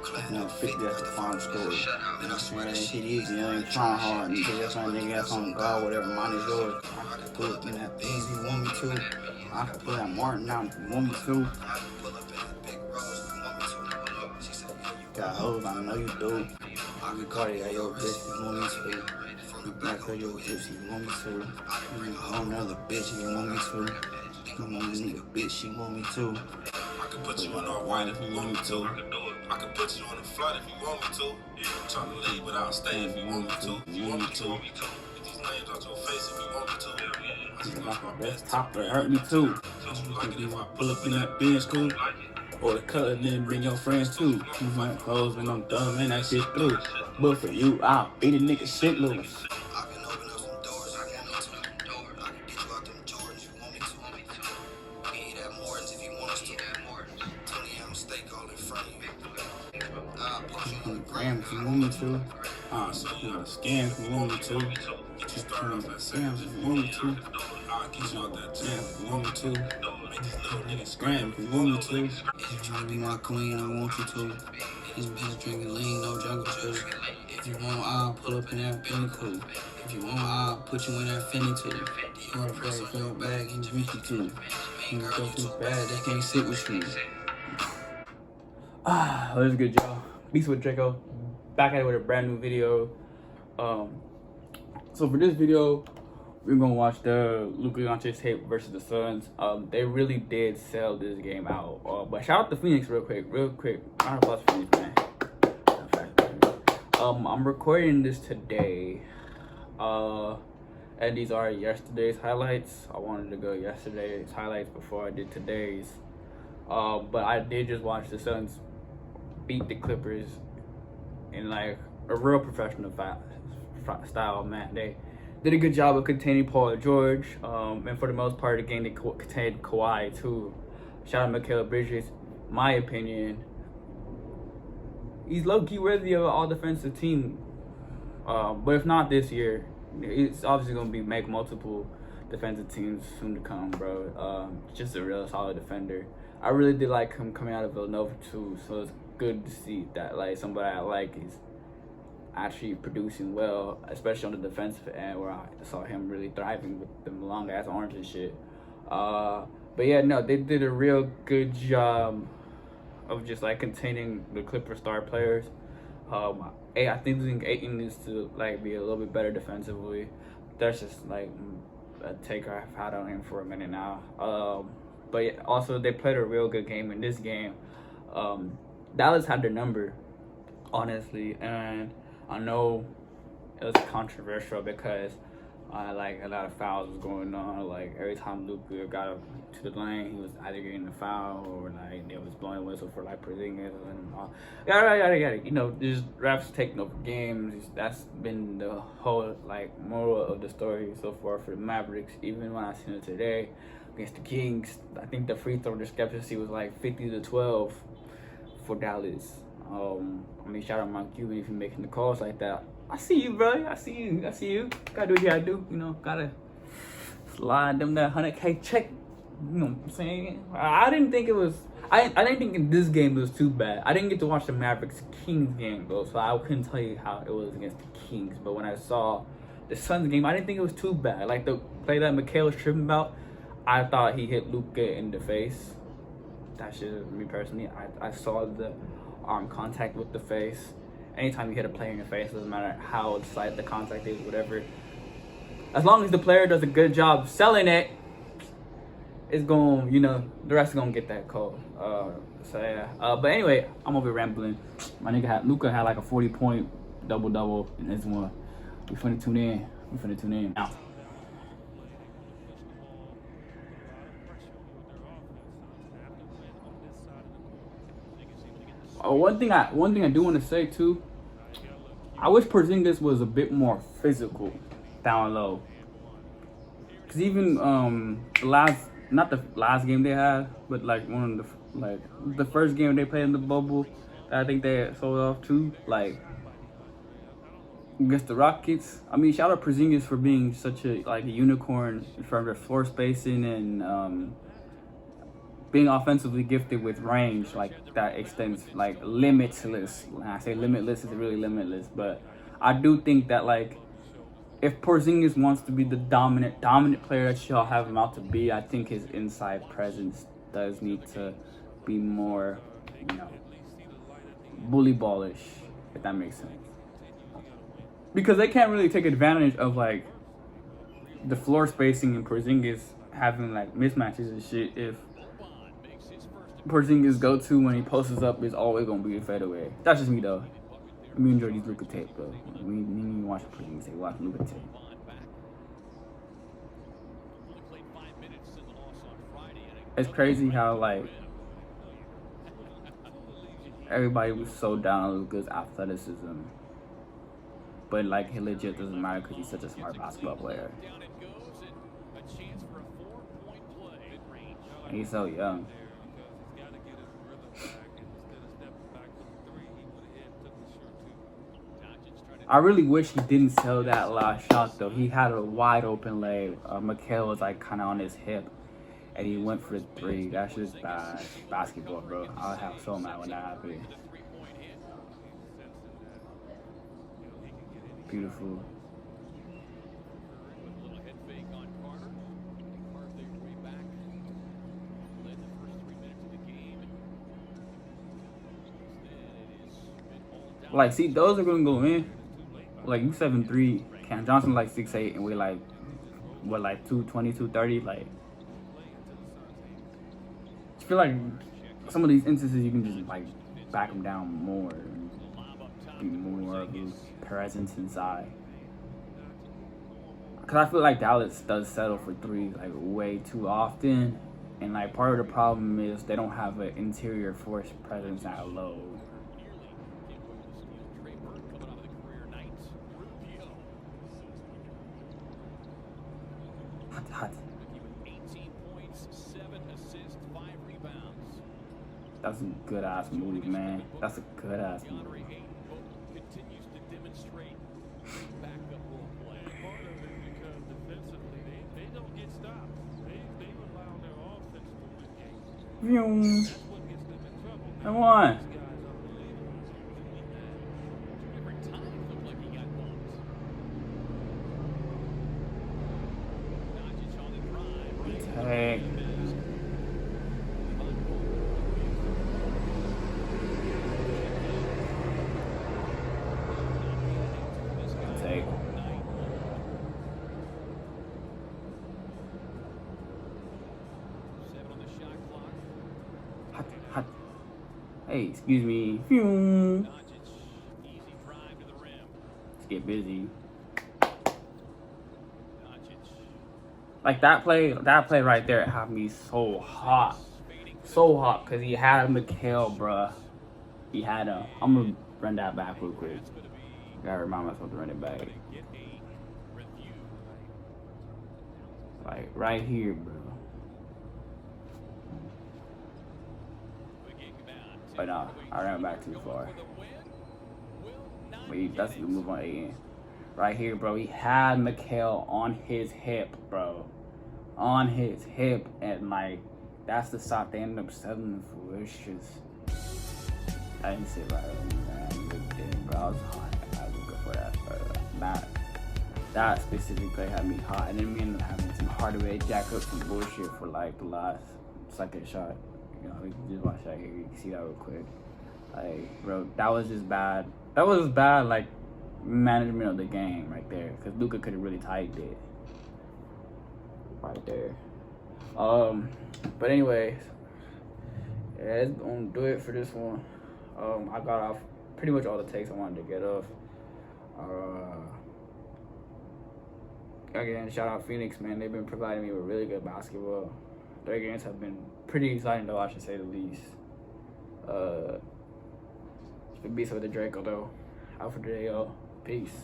50 that's the final score. You know what I'm saying? He is young, trying hard, and put your son nigga that's on guard, whatever, mine is yours. I can put up in that things if you want me to. I can put that Martin out if you want me to. Got hoes, I know you do. I can call you at your bitch if you want me to. You back her your bitch if you want me to. You want another bitch if you want me to. You want this nigga bitch, she want me to. I can put you on a wine if you want me to. I can put you on a flight if you want me to. I'm trying to leave, but I'll stay if you want me to. If you want me to. Get these names out your face if you want me to. Like my best top, it hurt me too. You like it if I pull up in that Benz cool? Or the color, then bring your friends too. You might close when I'm done, man, that shit through. But for you, I'll beat a nigga shit loose. I can open up some doors, I can open up some doors. I can get you out them Jordans if you want me to. We eat at Morton's if you want us to. 20 ounce steak all in front of you. I'll post you on the gram if you want me to. So you know, scam if you want me to. Get you started off at Sam's if you want me to. I'll get you out that jam if you want me to. Make these little niggas scram if you want me to. If you tryna be my queen, I want you to. This bitch drinking lean, no jungle juice. If you want, I'll pull up in that penny cool. If you want, I'll put you in that Fendi too. You want a bag for your bag and drink you too. Ain't go too bad, they can't sit with you. That was good, y'all. Beast with Draco. Back at it with a brand new video. So for this video, we're gonna watch the Luka Doncic tape versus the Suns. They really did sell this game out. But shout out to Phoenix real quick. Round of applause for Phoenix, man. I'm recording this today. And these are yesterday's highlights. I wanted to go yesterday's highlights before I did today's. But I did just watch the Suns beat the Clippers in like a real professional style, man. They did a good job of containing Paul George, and for the most part of the game, they contained Kawhi too. Shout out Mikal Bridges. My opinion, he's low-key worthy of an all-defensive team. But if not this year, it's obviously gonna be make multiple defensive teams soon to come, bro. Just a real solid defender. I really did like him coming out of Villanova too, so it's good to see that like somebody I like is actually producing well, especially on the defensive end where I saw him really thriving with them long ass arms and shit. But yeah, no, they did a real good job of just like containing the Clipper star players. I think losing Ayton needs to like be a little bit better defensively. That's just like a take I've had on him for a minute now. But yeah, also they played a real good game in this game. Dallas had their number, honestly, and I know it was controversial because like a lot of fouls was going on. Like every time Luka got up to the lane, he was either getting a foul or like they was blowing whistle for like Porzingis and yada. You know, just refs taking over games. That's been the whole like moral of the story so far for the Mavericks. Even when I seen it today against the Kings, I think the free throw discrepancy was like 50-12 for Dallas. I mean, shout out Mike Cuban if you're making the calls like that. I see you, bro. I see you. Gotta do what you gotta do. You know, gotta slide them that 100K check. You know what I'm saying? I didn't think it was. I didn't think in this game it was too bad. I didn't get to watch the Mavericks Kings game though, so I couldn't tell you how it was against the Kings. But when I saw the Suns game, I didn't think it was too bad. Like the play that Mikal was tripping about, I thought he hit Luka in the face. That's just me personally. I saw the arm contact with the face. Anytime you hit a player in your face, doesn't matter how slight the contact is, whatever. As long as the player does a good job selling it, it's going, you know, the rest is going to get that call. So yeah. But anyway, I'm over rambling. My nigga Luka had like a 40-point double-double in this one. We finna tune in now. One thing I do want to say too, I wish Porzingis was a bit more physical down low. Cause even not the last game they had, but like one of the first game they played in the bubble, that I think they sold off too. Like against the Rockets. I mean, shout out Porzingis for being such a unicorn in front of floor spacing and being offensively gifted with range like that extends like limitless. When I say limitless, it's really limitless. But I do think that like if Porzingis wants to be the dominant player that y'all have him out to be, I think his inside presence does need to be more, you know, bully ballish, if that makes sense. Because they can't really take advantage of like the floor spacing and Porzingis having like mismatches and shit if Porzingis' go-to when he posts up is always gonna be a fadeaway. That's just me though. Me enjoy these Luka tape though. We need to watch Porzingis tape. Watch Luka tape. It's crazy how like everybody was so down on Luka's athleticism, but like he legit doesn't matter because he's such a smart basketball player. And he's so young. I really wish he didn't sell that last shot though. He had a wide open lay. Mikal was like kind of on his hip, and he went for the three. That's just bad basketball, bro. I was so mad when that happened. Beautiful. Like, see, those are gonna go in. Like, you 7'3", Cam Johnson like 6'8", and we're like, what, like 220, 230, like. I feel like some of these instances you can just like back them down more, and be more of his presence inside. Cause I feel like Dallas does settle for threes like way too often, and like part of the problem is they don't have an interior force presence at low. Hot. That's a good ass move, man. That's a good ass move. Come on. Take. Hot. Hey, excuse me. Let's get busy. Like that play right there had me so hot, because he had Mikal, bruh. He had a. I'm gonna run that back real quick. Gotta remind myself to run it back. Like right here, bro. But no, I ran back too far. Wait, that's the move on again. Right here, bro. He had Mikal on his hip, bro. On his hip, and like that's the shot they ended up settling for. It's just I didn't sit right on man. Bro, I was hot. I was good for that, bro. That specific play had me hot, and then we ended up having some hardware jack up some bullshit for like the last second shot. You know, we can just watch that here. You can see that real quick. Like, bro, that was just bad. That was bad, like, management of the game right there. Because Luka could have really tied it. Right there. But anyways, yeah, that's gonna do it for this one. I got off pretty much all the takes I wanted to get off. Again, shout out Phoenix, man. They've been providing me with really good basketball. Their games have been pretty exciting to watch, to say the least. It's been beast with the Draco though. Out for today, y'all. Peace.